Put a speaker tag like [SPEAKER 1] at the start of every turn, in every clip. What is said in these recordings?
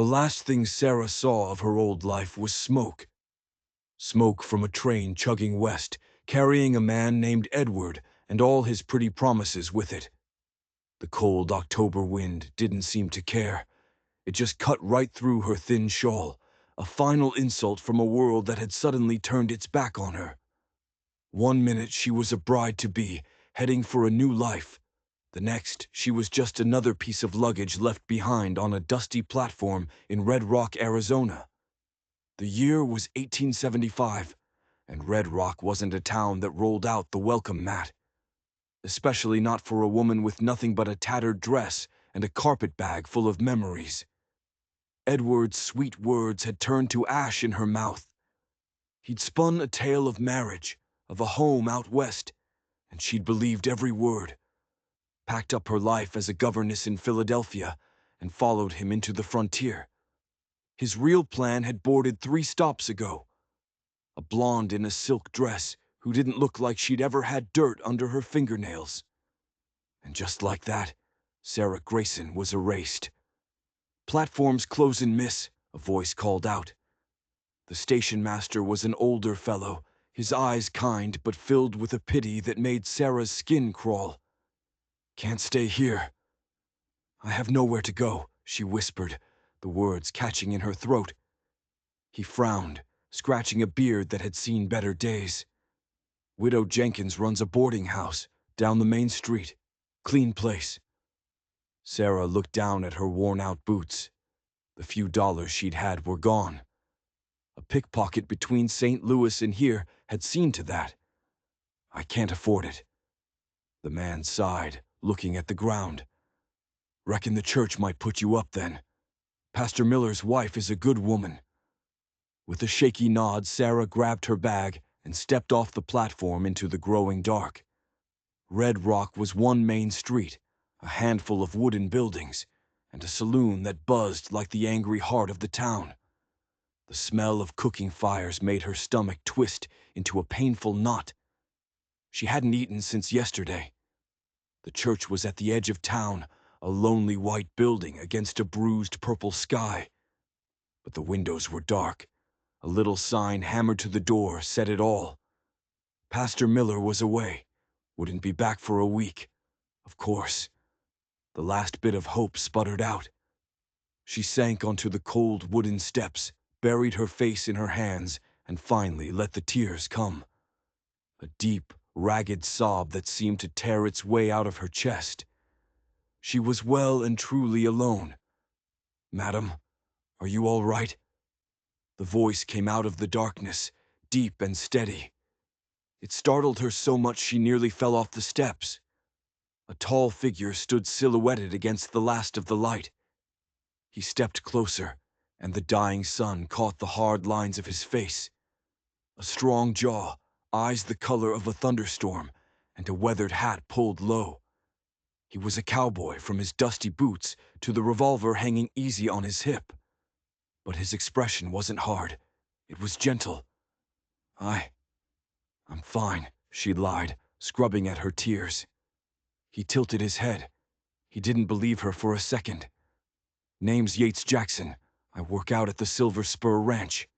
[SPEAKER 1] The last thing Sarah saw of her old life was smoke. Smoke from a train chugging west, carrying a man named Edward and all his pretty promises with it. The cold October wind didn't seem to care. It just cut right through her thin shawl, a final insult from a world that had suddenly turned its back on her. One minute she was a bride-to-be, heading for a new life. The next, she was just another piece of luggage left behind on a dusty platform in Red Rock, Arizona. The year was 1875, and Red Rock wasn't a town that rolled out the welcome mat. Especially not for a woman with nothing but a tattered dress and a carpetbag full of memories. Edward's sweet words had turned to ash in her mouth. He'd spun a tale of marriage, of a home out west, and she'd believed every word. Packed up her life as a governess in Philadelphia and followed him into the frontier. His real plan had boarded 3 stops ago. A blonde in a silk dress who didn't look like she'd ever had dirt under her fingernails. And just like that, Sarah Grayson was erased. "Platform's closin', miss," a voice called out. The station master was an older fellow, his eyes kind but filled with a pity that made Sarah's skin crawl. "Can't stay here." "I have nowhere to go," she whispered, the words catching in her throat. He frowned, scratching a beard that had seen better days. "Widow Jenkins runs a boarding house down the main street. Clean place." Sarah looked down at her worn-out boots. The few dollars she'd had were gone. A pickpocket between St. Louis and here had seen to that. "I can't afford it." The man sighed, looking at the ground. "Reckon the church might put you up then. Pastor Miller's wife is a good woman." With a shaky nod, Sarah grabbed her bag and stepped off the platform into the growing dark. Red Rock was one main street, a handful of wooden buildings, and a saloon that buzzed like the angry heart of the town. The smell of cooking fires made her stomach twist into a painful knot. She hadn't eaten since yesterday. The church was at the edge of town, a lonely white building against a bruised purple sky. But the windows were dark. A little sign hammered to the door said it all. Pastor Miller was away, wouldn't be back for a week. Of course. The last bit of hope sputtered out. She sank onto the cold wooden steps, buried her face in her hands, and finally let the tears come. A deep, ragged sob that seemed to tear its way out of her chest. She was well and truly alone. "Madam, are you all right?" The voice came out of the darkness, deep and steady. It startled her so much she nearly fell off the steps. A tall figure stood silhouetted against the last of the light. He stepped closer, and the dying sun caught the hard lines of his face. A strong jaw, eyes the color of a thunderstorm, and a weathered hat pulled low. He was a cowboy from his dusty boots to the revolver hanging easy on his hip. But his expression wasn't hard. It was gentle. I'm fine," she lied, scrubbing at her tears. He tilted his head. He didn't believe her for a second. "Name's Yates Jackson. I work out at the Silver Spur Ranch."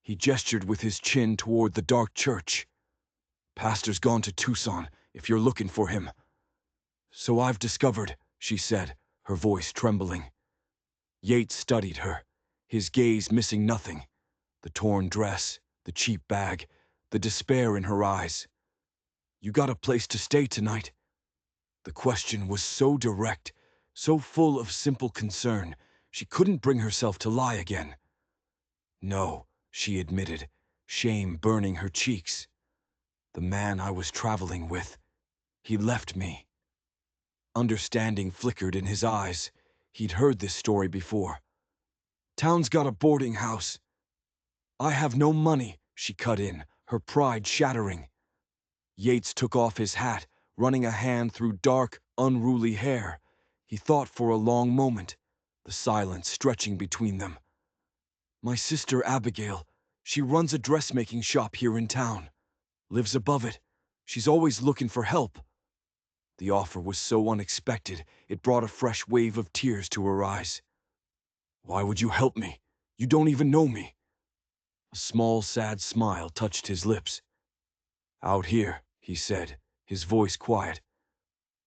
[SPEAKER 1] He gestured with his chin toward the dark church. "Pastor's gone to Tucson, if you're looking for him." "So I've discovered," she said, her voice trembling. Yates studied her, his gaze missing nothing. The torn dress, the cheap bag, the despair in her eyes. "You got a place to stay tonight?" The question was so direct, so full of simple concern, she couldn't bring herself to lie again. "No," she admitted, shame burning her cheeks. "The man I was traveling with, he left me." Understanding flickered in his eyes. He'd heard this story before. "Town's got a boarding house." "I have no money," she cut in, her pride shattering. Yates took off his hat, running a hand through dark, unruly hair. He thought for a long moment, the silence stretching between them. "My sister Abigail, she runs a dressmaking shop here in town. Lives above it. She's always looking for help." The offer was so unexpected, it brought a fresh wave of tears to her eyes. Why would you help me? You don't even know me. A small, sad smile touched his lips. Out here, he said, his voice quiet.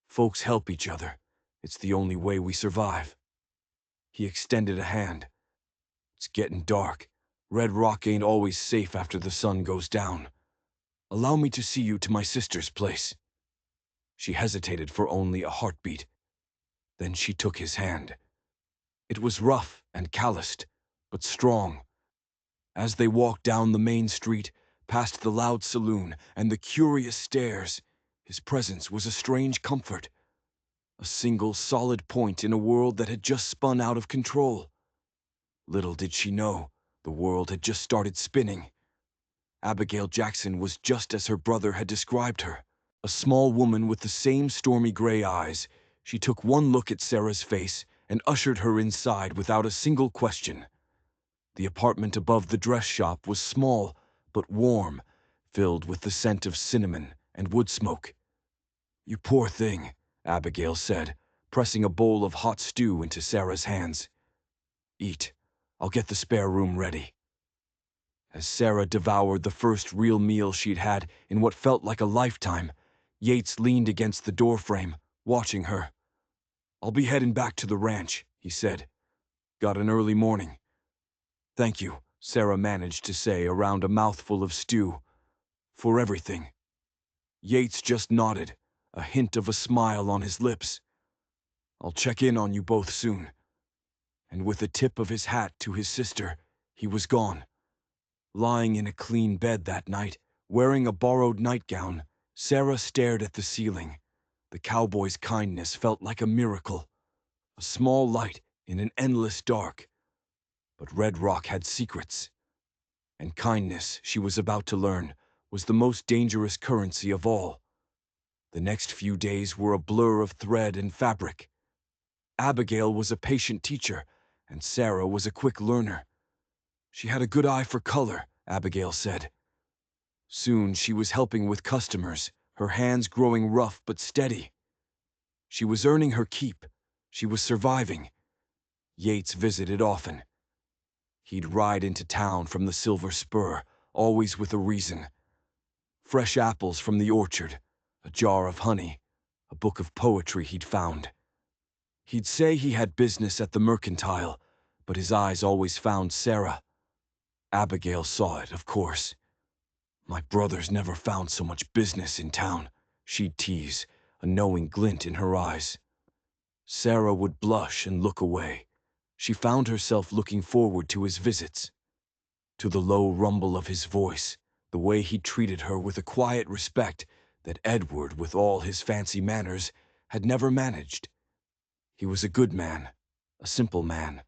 [SPEAKER 1] Folks help each other. It's the only way we survive. He extended a hand. It's getting dark. Red Rock ain't always safe after the sun goes down. Allow me to see you to my sister's place. She hesitated for only a heartbeat. Then she took his hand. It was rough and calloused, but strong. As they walked down the main street, past the loud saloon and the curious stares, his presence was a strange comfort. A single solid point in a world that had just spun out of control. Little did she know, the world had just started spinning. Abigail Jackson was just as her brother had described her. A small woman with the same stormy gray eyes. She took one look at Sarah's face and ushered her inside without a single question. The apartment above the dress shop was small, but warm, filled with the scent of cinnamon and wood smoke. You poor thing, Abigail said, pressing a bowl of hot stew into Sarah's hands. Eat. I'll get the spare room ready. As Sarah devoured the first real meal she'd had in what felt like a lifetime, Yates leaned against the doorframe, watching her. I'll be heading back to the ranch, he said. Got an early morning. Thank you, Sarah managed to say around a mouthful of stew. For everything. Yates just nodded, a hint of a smile on his lips. I'll check in on you both soon. And with a tip of his hat to his sister, he was gone. Lying in a clean bed that night, wearing a borrowed nightgown, Sarah stared at the ceiling. The cowboy's kindness felt like a miracle. A small light in an endless dark. But Red Rock had secrets. And kindness, she was about to learn, was the most dangerous currency of all. The next few days were a blur of thread and fabric. Abigail was a patient teacher, and Sarah was a quick learner. She had a good eye for color, Abigail said. Soon she was helping with customers, her hands growing rough but steady. She was earning her keep. She was surviving. Yates visited often. He'd ride into town from the Silver Spur, always with a reason. Fresh apples from the orchard, a jar of honey, a book of poetry he'd found. He'd say he had business at the mercantile, but his eyes always found Sarah. Abigail saw it, of course. My brother's never found so much business in town, she'd tease, a knowing glint in her eyes. Sarah would blush and look away. She found herself looking forward to his visits, to the low rumble of his voice, the way he treated her with a quiet respect that Edward, with all his fancy manners, had never managed. He was a good man, a simple man,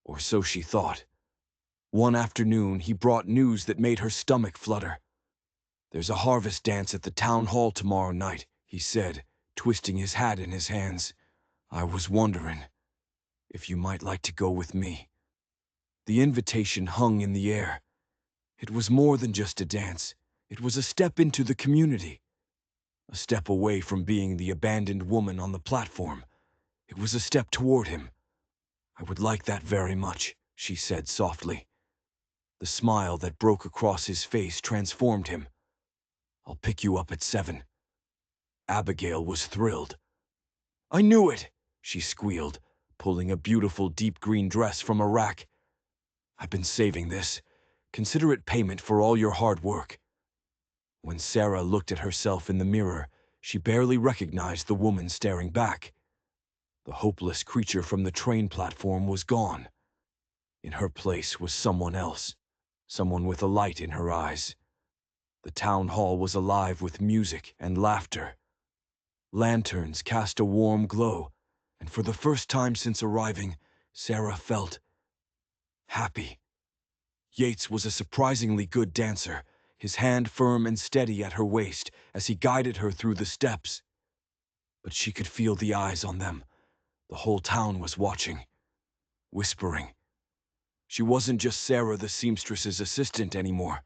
[SPEAKER 1] or so she thought. One afternoon, he brought news that made her stomach flutter. There's a harvest dance at the town hall tomorrow night, he said, twisting his hat in his hands. I was wondering if you might like to go with me. The invitation hung in the air. It was more than just a dance. It was a step into the community. A step away from being the abandoned woman on the platform. It was a step toward him. I would like that very much, she said softly. The smile that broke across his face transformed him. I'll pick you up at 7. Abigail was thrilled. I knew it, she squealed, pulling a beautiful deep green dress from a rack. I've been saving this. Consider it payment for all your hard work. When Sarah looked at herself in the mirror, she barely recognized the woman staring back. The hopeless creature from the train platform was gone. In her place was someone else, someone with a light in her eyes. The town hall was alive with music and laughter. Lanterns cast a warm glow, and for the first time since arriving, Sarah felt happy. Yates was a surprisingly good dancer, his hand firm and steady at her waist as he guided her through the steps. But she could feel the eyes on them. The whole town was watching, whispering. She wasn't just Sarah the seamstress's assistant anymore.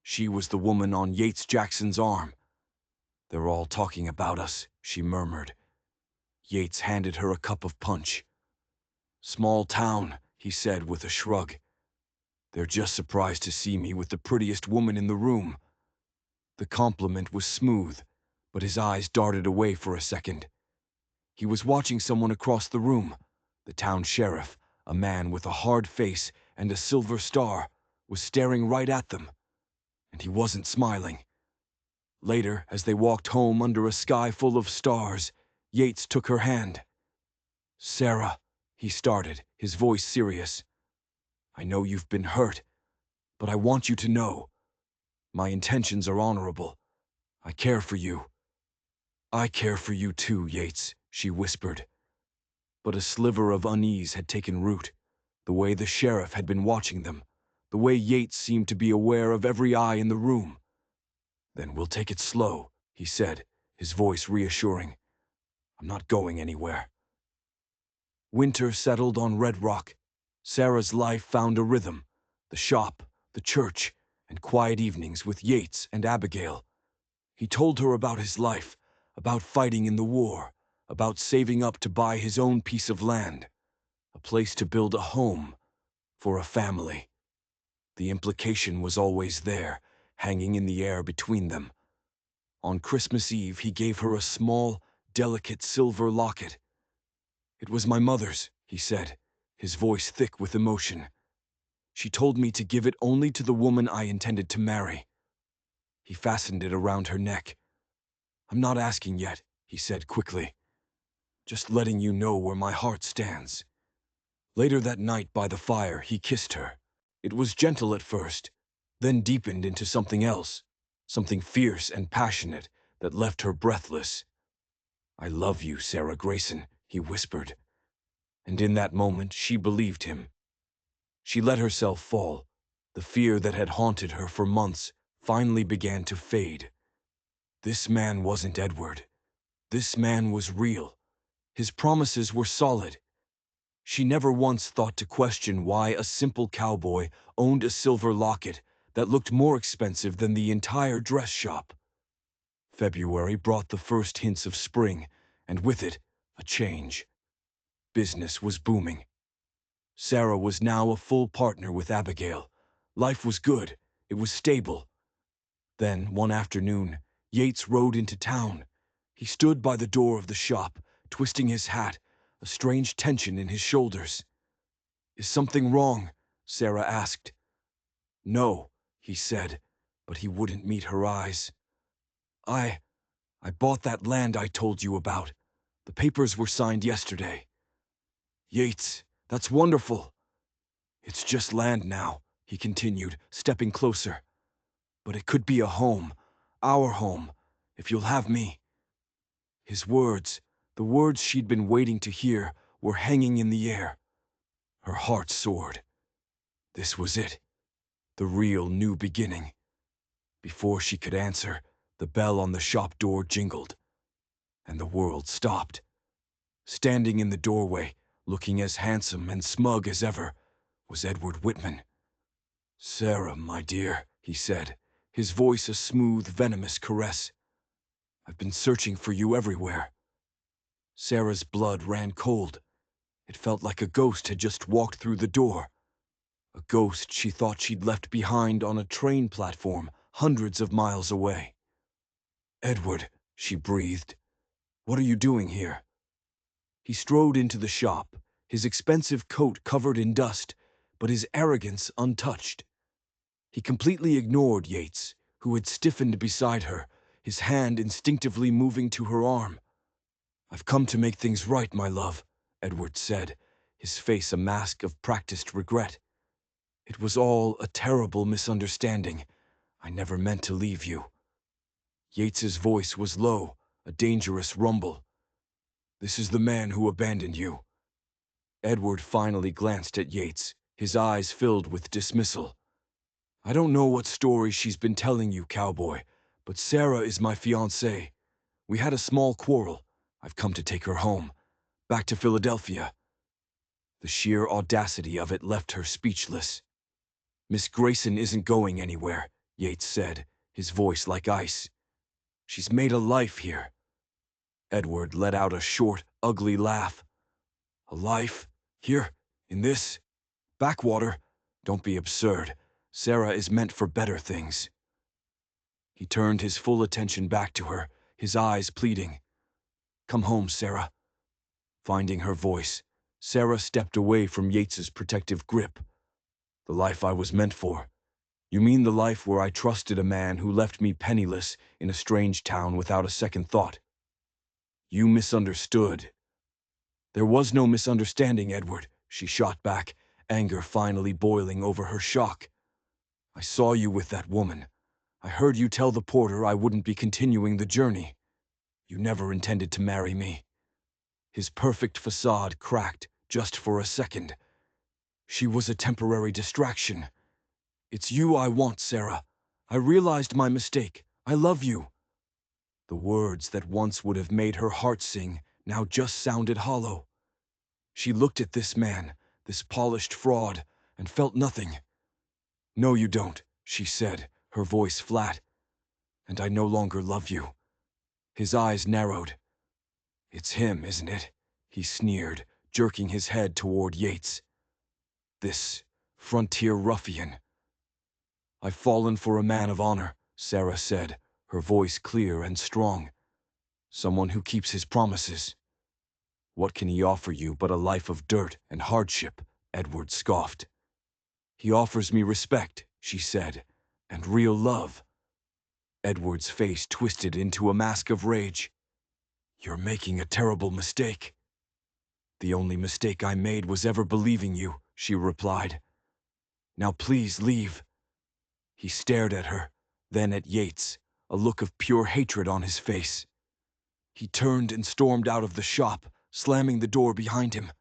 [SPEAKER 1] She was the woman on Yates Jackson's arm. They're all talking about us, she murmured. Yates handed her a cup of punch. Small town, he said with a shrug. They're just surprised to see me with the prettiest woman in the room. The compliment was smooth, but his eyes darted away for a second. He was watching someone across the room. The town sheriff, a man with a hard face and a silver star, was staring right at them, and he wasn't smiling. Later, as they walked home under a sky full of stars, Yates took her hand. "Sarah," he started, his voice serious. "I know you've been hurt, but I want you to know. My intentions are honorable. I care for you." "I care for you too, Yates," she whispered. But a sliver of unease had taken root. The way the sheriff had been watching them. The way Yates seemed to be aware of every eye in the room. "Then we'll take it slow," he said, his voice reassuring. "I'm not going anywhere." Winter settled on Red Rock. Sarah's life found a rhythm. The shop, the church, and quiet evenings with Yates and Abigail. He told her about his life, about fighting in the war, about saving up to buy his own piece of land, a place to build a home for a family. The implication was always there, hanging in the air between them. On Christmas Eve, he gave her a small, delicate silver locket. "It was my mother's," he said, his voice thick with emotion. "She told me to give it only to the woman I intended to marry." He fastened it around her neck. "I'm not asking yet," he said quickly. "Just letting you know where my heart stands." Later that night by the fire, he kissed her. It was gentle at first, then deepened into something else, something fierce and passionate that left her breathless. "I love you, Sarah Grayson," he whispered. And in that moment, she believed him. She let herself fall. The fear that had haunted her for months finally began to fade. This man wasn't Edward. This man was real. His promises were solid. She never once thought to question why a simple cowboy owned a silver locket that looked more expensive than the entire dress shop. February brought the first hints of spring, and with it, a change. Business was booming. Sarah was now a full partner with Abigail. Life was good. It was stable. Then, one afternoon, Yates rode into town. He stood by the door of the shop, twisting his hat, a strange tension in his shoulders. "Is something wrong?" Sarah asked. "No," he said, but he wouldn't meet her eyes. I bought that land I told you about. The papers were signed yesterday." "Yates, that's wonderful." "It's just land now," he continued, stepping closer. "But it could be a home, our home, if you'll have me." His words, the words she'd been waiting to hear, were hanging in the air. Her heart soared. This was it, the real new beginning. Before she could answer, the bell on the shop door jingled, and the world stopped. Standing in the doorway, looking as handsome and smug as ever, was Edward Whitman. "Sarah, my dear," he said, his voice a smooth, venomous caress. "I've been searching for you everywhere." Sarah's blood ran cold. It felt like a ghost had just walked through the door. A ghost she thought she'd left behind on a train platform hundreds of miles away. "Edward," she breathed, "what are you doing here?" He strode into the shop, his expensive coat covered in dust, but his arrogance untouched. He completely ignored Yates, who had stiffened beside her, his hand instinctively moving to her arm. "I've come to make things right, my love," Edward said, his face a mask of practiced regret. "It was all a terrible misunderstanding. I never meant to leave you." Yates's voice was low, a dangerous rumble. "This is the man who abandoned you." Edward finally glanced at Yates, his eyes filled with dismissal. "I don't know what story she's been telling you, cowboy, but Sarah is my fiancée. We had a small quarrel. I've come to take her home, back to Philadelphia." The sheer audacity of it left her speechless. "Miss Grayson isn't going anywhere," Yates said, his voice like ice. "She's made a life here." Edward let out a short, ugly laugh. "A life?" Here, in this backwater. Don't be absurd. Sarah is meant for better things. He turned his full attention back to her, his eyes pleading. Come home, Sarah. Finding her voice, Sarah stepped away from Yates's protective grip. The life I was meant for. You mean the life where I trusted a man who left me penniless in a strange town without a second thought? You misunderstood. There was no misunderstanding, Edward, she shot back, anger finally boiling over her shock. I saw you with that woman. I heard you tell the porter I wouldn't be continuing the journey. You never intended to marry me. His perfect facade cracked just for a second. She was a temporary distraction. It's you I want, Sarah. I realized my mistake. I love you. The words that once would have made her heart sing now just sounded hollow. She looked at this man, this polished fraud, and felt nothing. No, you don't, she said, her voice flat. And I no longer love you. His eyes narrowed. It's him, isn't it? He sneered, jerking his head toward Yates. This frontier ruffian. I've fallen for a man of honor, Sarah said, her voice clear and strong. Someone who keeps his promises. What can he offer you but a life of dirt and hardship? Edward scoffed. He offers me respect, she said, and real love. Edward's face twisted into a mask of rage. You're making a terrible mistake. The only mistake I made was ever believing you, she replied. Now please leave. He stared at her, then at Yates, a look of pure hatred on his face. He turned and stormed out of the shop, slamming the door behind him.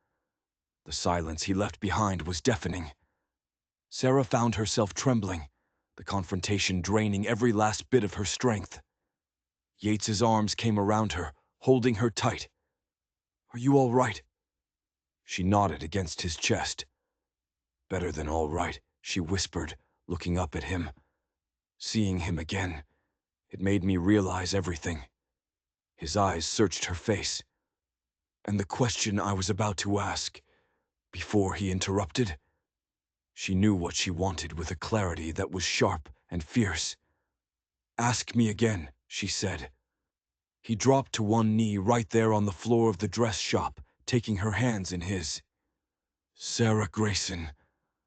[SPEAKER 1] The silence he left behind was deafening. Sarah found herself trembling, the confrontation draining every last bit of her strength. Yates's arms came around her, holding her tight. Are you all right? She nodded against his chest. Better than all right, she whispered, looking up at him. Seeing him again, it made me realize everything. His eyes searched her face. And the question I was about to ask, before he interrupted? She knew what she wanted with a clarity that was sharp and fierce. Ask me again, she said. He dropped to one knee right there on the floor of the dress shop, taking her hands in his. Sarah Grayson,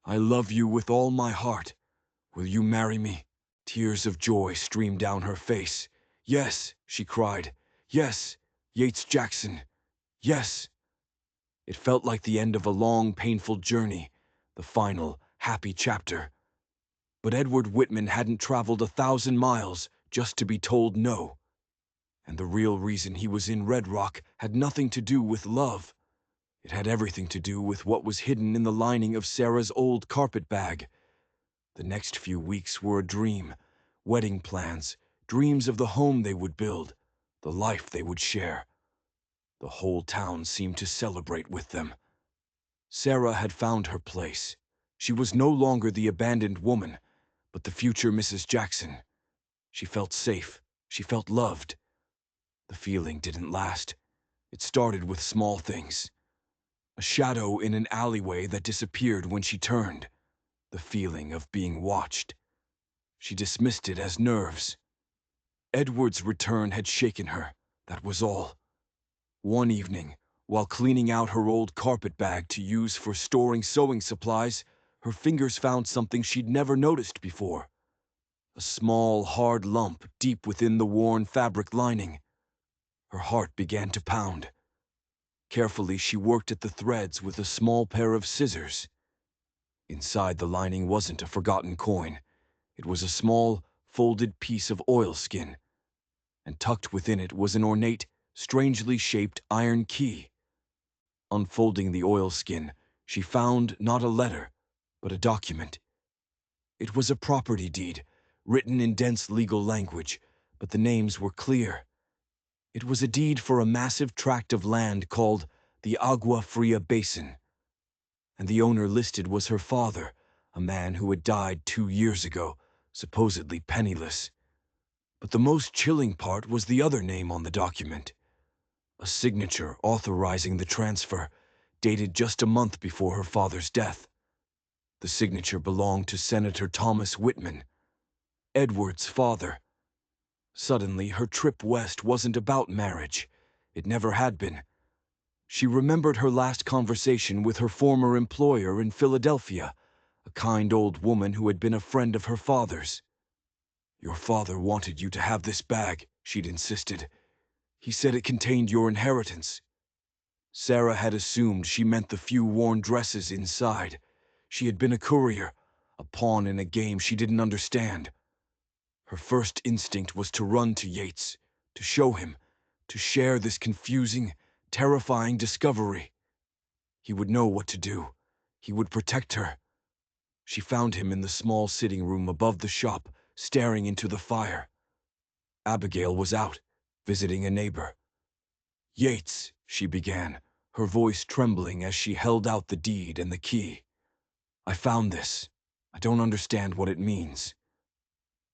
[SPEAKER 1] I love you with all my heart. Will you marry me? Tears of joy streamed down her face. Yes, she cried. Yes, Yates Jackson. Yes. It felt like the end of a long, painful journey, the final, happy chapter. But Edward Whitman hadn't traveled 1,000 miles just to be told no. And the real reason he was in Red Rock had nothing to do with love. It had everything to do with what was hidden in the lining of Sarah's old carpet bag. The next few weeks were a dream. Wedding plans, dreams of the home they would build, the life they would share. The whole town seemed to celebrate with them. Sarah had found her place. She was no longer the abandoned woman, but the future Mrs. Jackson. She felt safe. She felt loved. The feeling didn't last. It started with small things. A shadow in an alleyway that disappeared when she turned. The feeling of being watched. She dismissed it as nerves. Edward's return had shaken her, that was all. One evening, while cleaning out her old carpet bag to use for storing sewing supplies, her fingers found something she'd never noticed before. A small, hard lump deep within the worn fabric lining. Her heart began to pound. Carefully, she worked at the threads with a small pair of scissors. Inside the lining wasn't a forgotten coin. It was a small, folded piece of oilskin. And tucked within it was an ornate, strangely shaped iron key. Unfolding the oilskin, she found not a letter, but a document. It was a property deed, written in dense legal language, but the names were clear. It was a deed for a massive tract of land called the Agua Fria Basin. And the owner listed was her father, a man who had died 2 years ago, supposedly penniless. But the most chilling part was the other name on the document. A signature authorizing the transfer, dated just a month before her father's death. The signature belonged to Senator Thomas Whitman, Edward's father. Suddenly, her trip west wasn't about marriage. It never had been. She remembered her last conversation with her former employer in Philadelphia, a kind old woman who had been a friend of her father's. "Your father wanted you to have this bag," she'd insisted. "He said it contained your inheritance." Sarah had assumed she meant the few worn dresses inside. She had been a courier, a pawn in a game she didn't understand. Her first instinct was to run to Yates, to show him, to share this confusing, terrifying discovery. He would know what to do. He would protect her. She found him in the small sitting room above the shop, staring into the fire. Abigail was out, visiting a neighbor. "Yates," she began, her voice trembling as she held out the deed and the key. "I found this. I don't understand what it means."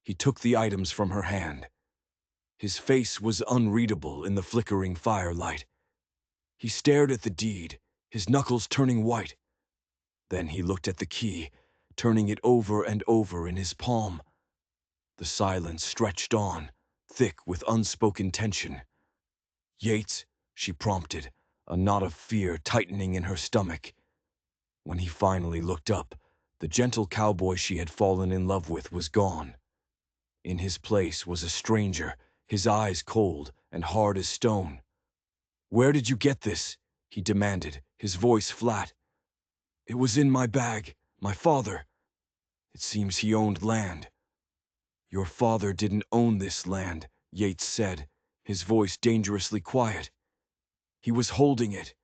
[SPEAKER 1] He took the items from her hand. His face was unreadable in the flickering firelight. He stared at the deed, his knuckles turning white. Then he looked at the key, turning it over and over in his palm. The silence stretched on, thick with unspoken tension. "Yates," she prompted, a knot of fear tightening in her stomach. When he finally looked up, the gentle cowboy she had fallen in love with was gone. In his place was a stranger, his eyes cold and hard as stone. "Where did you get this?" he demanded, his voice flat. "It was in my bag. My father. It seems he owned land." "Your father didn't own this land," Yates said, his voice dangerously quiet. "He was holding it.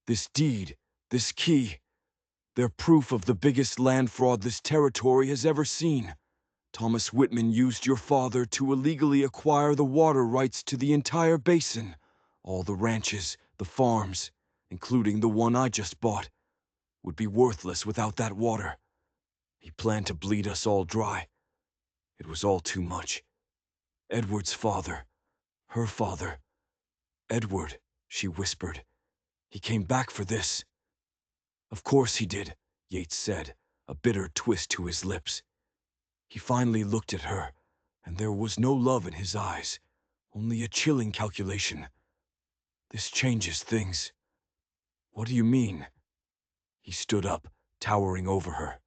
[SPEAKER 1] This deed, this key. They're proof of the biggest land fraud this territory has ever seen. Thomas Whitman used your father to illegally acquire the water rights to the entire basin. All the ranches, the farms, including the one I just bought, would be worthless without that water. He planned to bleed us all dry. It was all too much. Edward's father, her father. Edward," she whispered. "He came back for this." "Of course he did," Yates said, a bitter twist to his lips. He finally looked at her, and there was no love in his eyes, only a chilling calculation. "This changes things." "What do you mean?" He stood up, towering over her.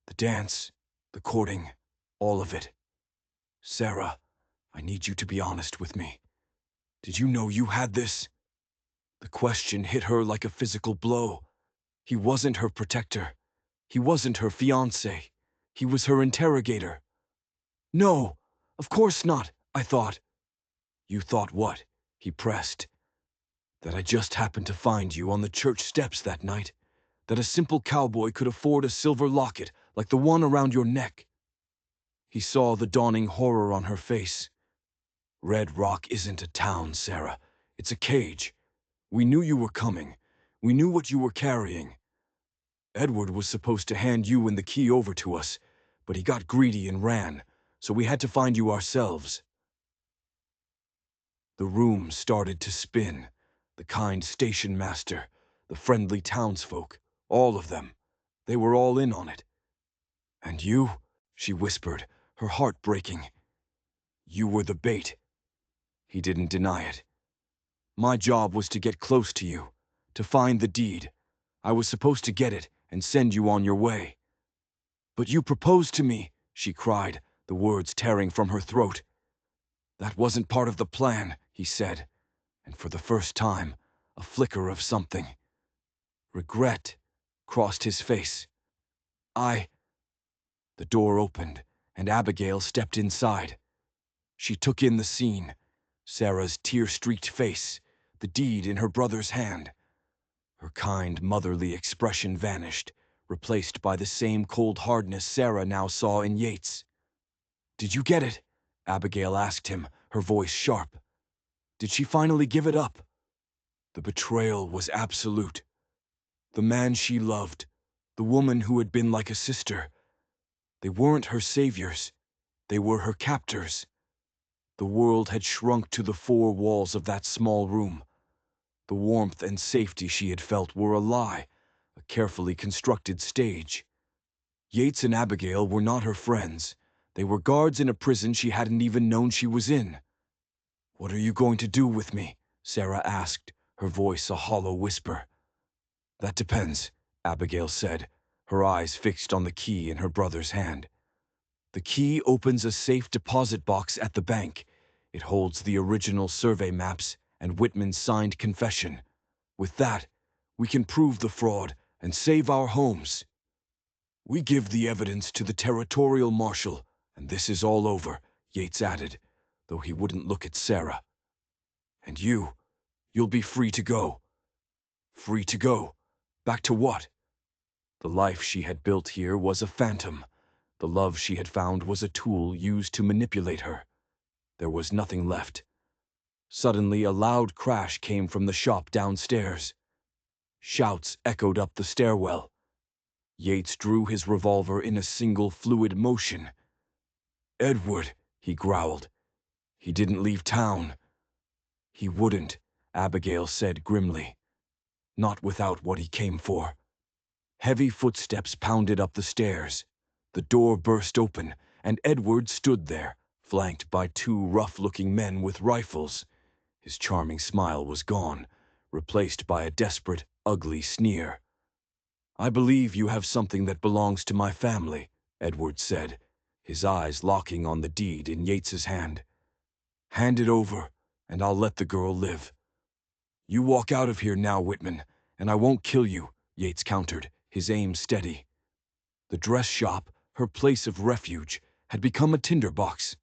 [SPEAKER 1] "The dance, the courting, all of it. Sarah, I need you to be honest with me. Did you know you had this?" The question hit her like a physical blow. He wasn't her protector. He wasn't her fiancé. He was her interrogator. "No, of course not," I thought. "You thought what?" he pressed. "That I just happened to find you on the church steps that night. That a simple cowboy could afford a silver locket like the one around your neck." He saw the dawning horror on her face. "Red Rock isn't a town, Sarah. It's a cage. We knew you were coming. We knew what you were carrying. Edward was supposed to hand you and the key over to us, but he got greedy and ran, so we had to find you ourselves." The room started to spin. The kind station master, the friendly townsfolk, all of them. They were all in on it. "And you?" she whispered, her heart breaking. "You were the bait." He didn't deny it. "My job was to get close to you, to find the deed. I was supposed to get it and send you on your way." "But you proposed to me," she cried, the words tearing from her throat. "That wasn't part of the plan," he said, and for the first time, a flicker of something. Regret crossed his face. "I—" The door opened, and Abigail stepped inside. She took in the scene, Sarah's tear-streaked face, the deed in her brother's hand. Her kind, motherly expression vanished, replaced by the same cold hardness Sarah now saw in Yates. "Did you get it?" Abigail asked him, her voice sharp. "Did she finally give it up?" The betrayal was absolute. The man she loved, the woman who had been like a sister, they weren't her saviors. They were her captors. The world had shrunk to the four walls of that small room. The warmth and safety she had felt were a lie, a carefully constructed stage. Yates and Abigail were not her friends. They were guards in a prison she hadn't even known she was in. "What are you going to do with me?" Sarah asked, her voice a hollow whisper. "That depends," Abigail said, her eyes fixed on the key in her brother's hand. "The key opens a safe deposit box at the bank. It holds the original survey maps and Whitman's signed confession. With that, we can prove the fraud and save our homes. We give the evidence to the territorial marshal, and this is all over," Yates added, though he wouldn't look at Sarah. "And you'll be free to go." Free to go? Back to what? The life she had built here was a phantom. The love she had found was a tool used to manipulate her. There was nothing left. Suddenly, a loud crash came from the shop downstairs. Shouts echoed up the stairwell. Yates drew his revolver in a single fluid motion. "Edward," he growled. "He didn't leave town." "He wouldn't," Abigail said grimly. "Not without what he came for." Heavy footsteps pounded up the stairs. The door burst open, and Edward stood there, flanked by two rough-looking men with rifles. His charming smile was gone, replaced by a desperate, ugly sneer. "I believe you have something that belongs to my family," Edward said, his eyes locking on the deed in Yates's hand. "Hand it over, and I'll let the girl live." "You walk out of here now, Whitman, and I won't kill you," Yates countered, his aim steady. The dress shop, her place of refuge, had become a tinderbox.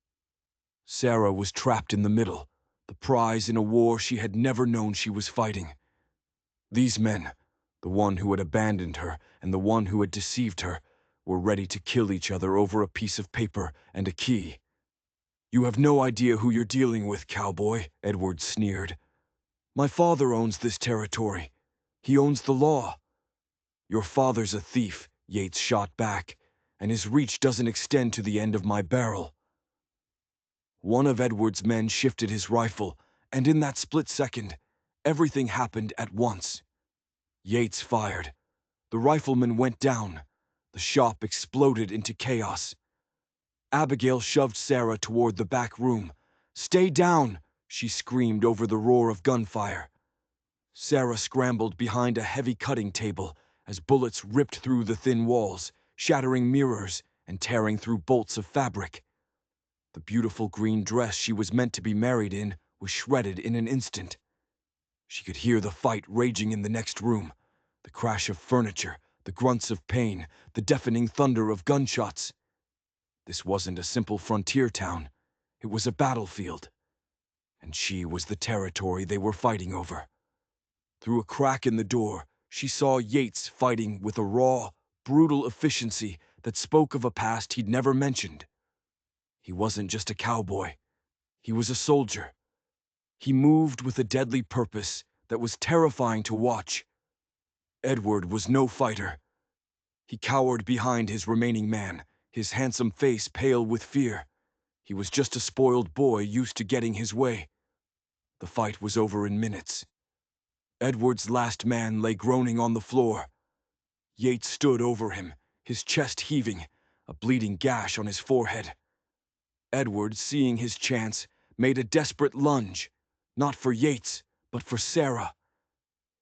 [SPEAKER 1] Sarah was trapped in the middle, the prize in a war she had never known she was fighting. These men, the one who had abandoned her and the one who had deceived her, were ready to kill each other over a piece of paper and a key. "You have no idea who you're dealing with, cowboy," Edward sneered. "My father owns this territory. He owns the law." "Your father's a thief," Yates shot back, "and his reach doesn't extend to the end of my barrel." One of Edward's men shifted his rifle, and in that split second, everything happened at once. Yates fired. The rifleman went down. The shop exploded into chaos. Abigail shoved Sarah toward the back room. "Stay down!" she screamed over the roar of gunfire. Sarah scrambled behind a heavy cutting table as bullets ripped through the thin walls, shattering mirrors and tearing through bolts of fabric. The beautiful green dress she was meant to be married in was shredded in an instant. She could hear the fight raging in the next room, the crash of furniture, the grunts of pain, the deafening thunder of gunshots. This wasn't a simple frontier town. It was a battlefield. And she was the territory they were fighting over. Through a crack in the door, she saw Yates fighting with a raw, brutal efficiency that spoke of a past he'd never mentioned. He wasn't just a cowboy. He was a soldier. He moved with a deadly purpose that was terrifying to watch. Edward was no fighter. He cowered behind his remaining man, his handsome face pale with fear. He was just a spoiled boy used to getting his way. The fight was over in minutes. Edward's last man lay groaning on the floor. Yates stood over him, his chest heaving, a bleeding gash on his forehead. Edward, seeing his chance, made a desperate lunge, not for Yates, but for Sarah.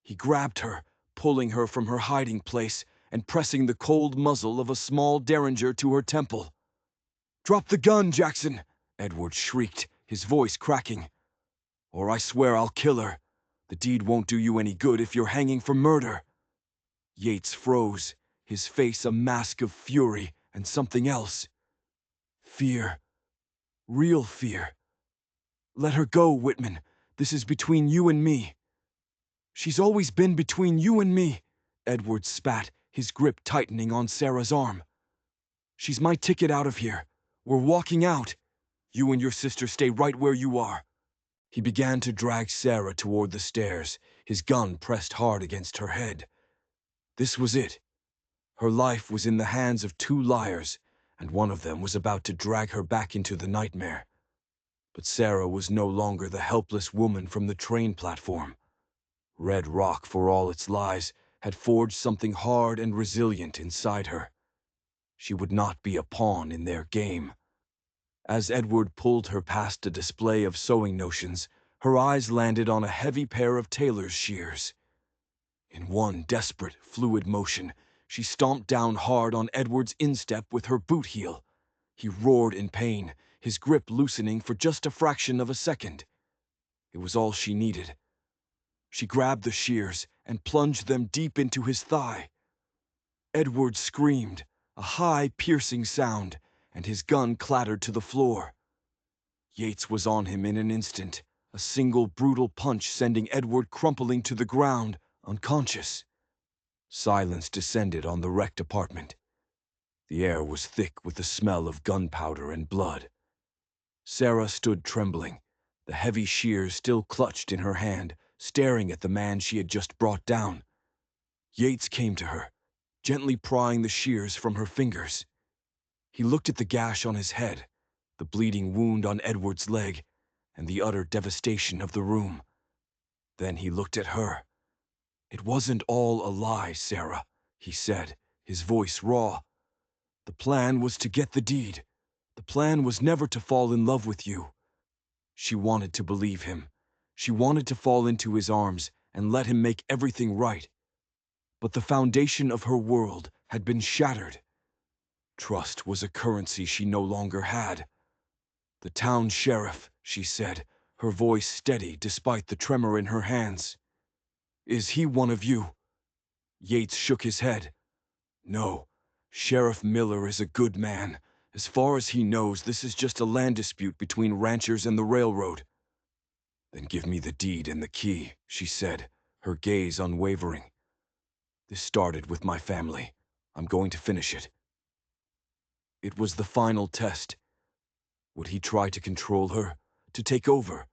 [SPEAKER 1] He grabbed her, pulling her from her hiding place and pressing the cold muzzle of a small derringer to her temple. "Drop the gun, Jackson!" Edward shrieked, his voice cracking. "Or I swear I'll kill her. The deed won't do you any good if you're hanging for murder." Yates froze, his face a mask of fury and something else. Fear. Real fear. "Let her go, Whitman. This is between you and me." "She's always been between you and me," Edward spat, his grip tightening on Sarah's arm. "She's my ticket out of here. We're walking out. You and your sister stay right where you are." He began to drag Sarah toward the stairs, his gun pressed hard against her head. This was it. Her life was in the hands of two liars, and one of them was about to drag her back into the nightmare. But Sarah was no longer the helpless woman from the train platform. Red rock, for all its lies, had forged something hard and resilient inside her. She would not be a pawn in their game. As Edward pulled her past a display of sewing notions, her eyes landed on a heavy pair of tailor's shears. In one desperate, fluid motion, she stomped down hard on Edward's instep with her boot heel. He roared in pain, his grip loosening for just a fraction of a second. It was all she needed. She grabbed the shears and plunged them deep into his thigh. Edward screamed, a high, piercing sound, and his gun clattered to the floor. Yates was on him in an instant, a single brutal punch sending Edward crumpling to the ground, unconscious. Silence descended on the wrecked apartment. The air was thick with the smell of gunpowder and blood. Sarah stood trembling, the heavy shears still clutched in her hand, staring at the man she had just brought down. Yates came to her, gently prying the shears from her fingers. He looked at the gash on his head, the bleeding wound on Edward's leg, and the utter devastation of the room. Then he looked at her. "It wasn't all a lie, Sarah," he said, his voice raw. "The plan was to get the deed. The plan was never to fall in love with you." She wanted to believe him. She wanted to fall into his arms and let him make everything right. But the foundation of her world had been shattered. Trust was a currency she no longer had. "The town sheriff," she said, her voice steady despite the tremor in her hands. "Is he one of you?" Yates shook his head. "No. Sheriff Miller is a good man. As far as he knows, this is just a land dispute between ranchers and the railroad." "Then give me the deed and the key," she said, her gaze unwavering. "This started with my family. I'm going to finish it." It was the final test. Would he try to control her, to take over?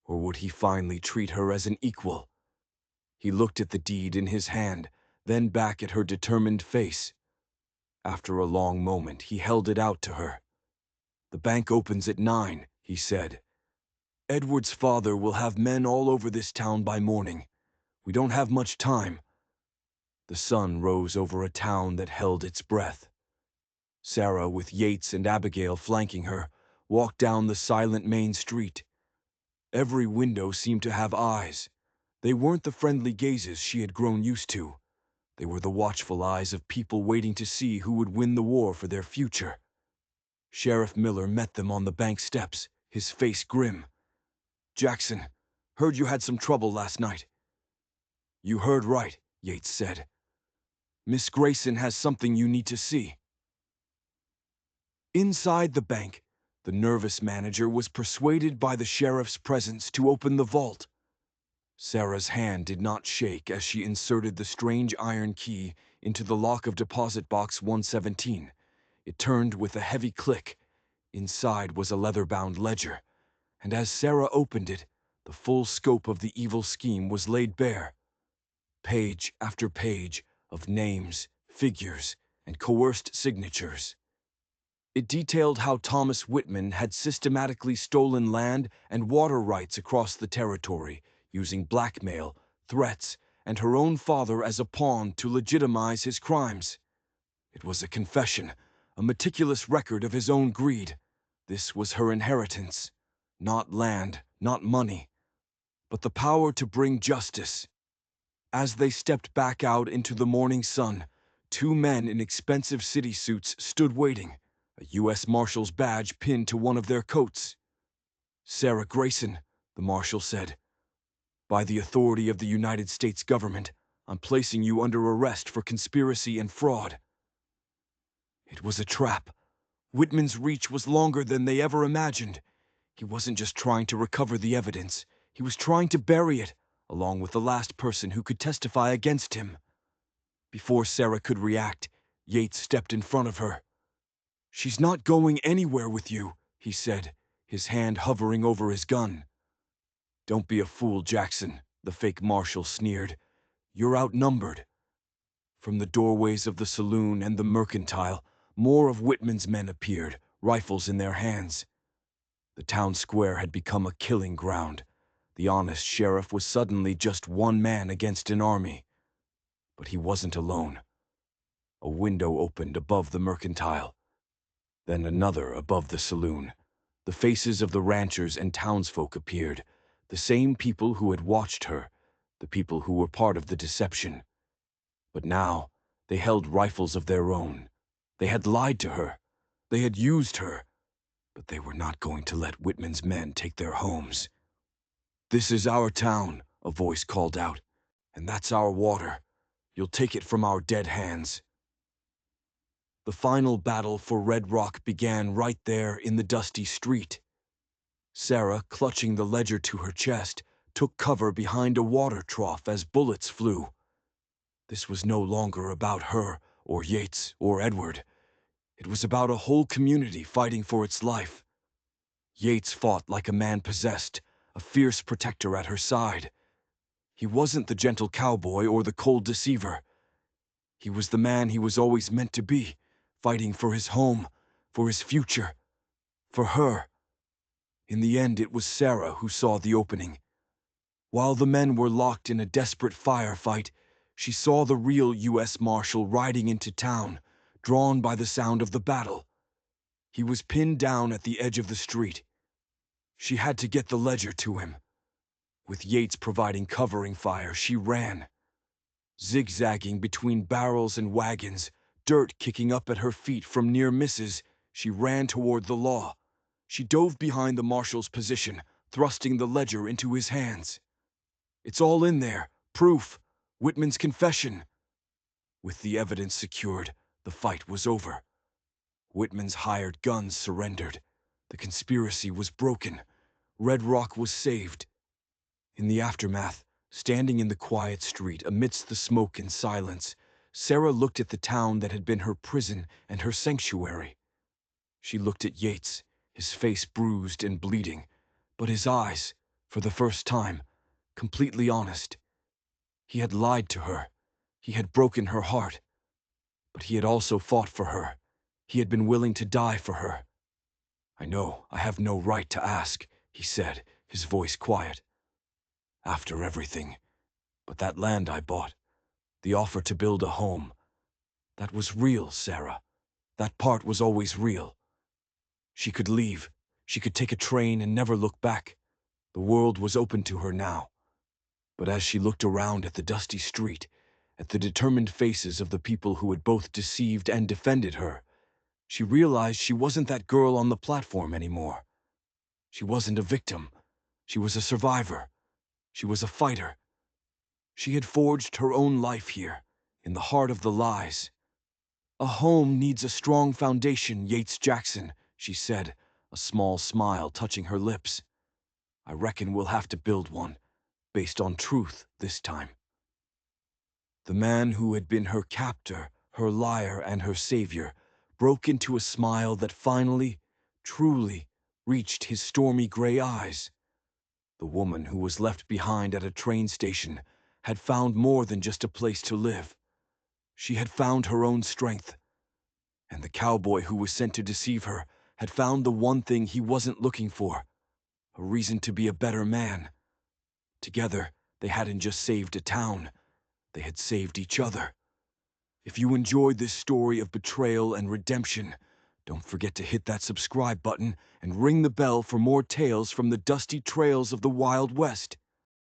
[SPEAKER 1] Or would he finally treat her as an equal? He looked at the deed in his hand, then back at her determined face. After a long moment, he held it out to her. "The bank opens at 9, he said. "Edward's father will have men all over this town by morning. We don't have much time." The sun rose over a town that held its breath. Sarah, with Yates and Abigail flanking her, walked down the silent main street. Every window seemed to have eyes. They weren't the friendly gazes she had grown used to. They were the watchful eyes of people waiting to see who would win the war for their future. Sheriff Miller met them on the bank steps, his face grim. "Jackson, heard you had some trouble last night." "You heard right," Yates said. "Miss Grayson has something you need to see." Inside the bank, the nervous manager was persuaded by the sheriff's presence to open the vault. Sarah's hand did not shake as she inserted the strange iron key into the lock of deposit box 117. It turned with a heavy click. Inside was a leather-bound ledger, and as Sarah opened it, the full scope of the evil scheme was laid bare. Page after page of names, figures, and coerced signatures. It detailed how Thomas Whitman had systematically stolen land and water rights across the territory, using blackmail, threats, and her own father as a pawn to legitimize his crimes. It was a confession, a meticulous record of his own greed. This was her inheritance. Not land, not money, but the power to bring justice. As they stepped back out into the morning sun, two men in expensive city suits stood waiting, a U.S. Marshal's badge pinned to one of their coats. "Sarah Grayson," the Marshal said, "by the authority of the United States government, I'm placing you under arrest for conspiracy and fraud." It was a trap. Whitman's reach was longer than they ever imagined. He wasn't just trying to recover the evidence, he was trying to bury it, along with the last person who could testify against him. Before Sarah could react, Yates stepped in front of her. "She's not going anywhere with you," he said, his hand hovering over his gun. "Don't be a fool, Jackson," the fake marshal sneered. "You're outnumbered." From the doorways of the saloon and the mercantile, more of Whitman's men appeared, rifles in their hands. The town square had become a killing ground. The honest sheriff was suddenly just one man against an army. But he wasn't alone. A window opened above the mercantile, then another above the saloon. The faces of the ranchers and townsfolk appeared, the same people who had watched her, the people who were part of the deception. But now, they held rifles of their own. They had lied to her. They had used her. But they were not going to let Whitman's men take their homes. "This is our town," a voice called out, "and that's our water. You'll take it from our dead hands." The final battle for Red Rock began right there in the dusty street. Sarah, clutching the ledger to her chest, took cover behind a water trough as bullets flew. This was no longer about her, or Yates, or Edward. It was about a whole community fighting for its life. Yates fought like a man possessed, a fierce protector at her side. He wasn't the gentle cowboy or the cold deceiver. He was the man he was always meant to be, fighting for his home, for his future, for her. In the end, it was Sarah who saw the opening. While the men were locked in a desperate firefight, she saw the real U.S. Marshal riding into town, drawn by the sound of the battle. He was pinned down at the edge of the street. She had to get the ledger to him. With Yates providing covering fire, she ran. Zigzagging between barrels and wagons, dirt kicking up at her feet from near misses, she ran toward the law. She dove behind the marshal's position, thrusting the ledger into his hands. "It's all in there. Proof. Whitman's confession." With the evidence secured, the fight was over. Whitman's hired guns surrendered. The conspiracy was broken. Red Rock was saved. In the aftermath, standing in the quiet street amidst the smoke and silence, Sarah looked at the town that had been her prison and her sanctuary. She looked at Yates, his face bruised and bleeding, but his eyes, for the first time, completely honest. He had lied to her. He had broken her heart. But he had also fought for her. He had been willing to die for her. "I know I have no right to ask," he said, his voice quiet. "After everything. But that land I bought, the offer to build a home, that was real, Sarah. That part was always real. She could leave. She could take a train and never look back. The world was open to her now. But as she looked around at the dusty street, at the determined faces of the people who had both deceived and defended her, she realized she wasn't that girl on the platform anymore. She wasn't a victim. She was a survivor. She was a fighter. She had forged her own life here, in the heart of the lies. "A home needs a strong foundation, Yates Jackson," she said, a small smile touching her lips. "I reckon we'll have to build one, based on truth this time." The man who had been her captor, her liar, and her savior broke into a smile that finally, truly, reached his stormy gray eyes. The woman who was left behind at a train station had found more than just a place to live. She had found her own strength. And the cowboy who was sent to deceive her had found the one thing he wasn't looking for, a reason to be a better man. Together, they hadn't just saved a town, they had saved each other. If you enjoyed this story of betrayal and redemption, don't forget to hit that subscribe button and ring the bell for more tales from the dusty trails of the Wild West.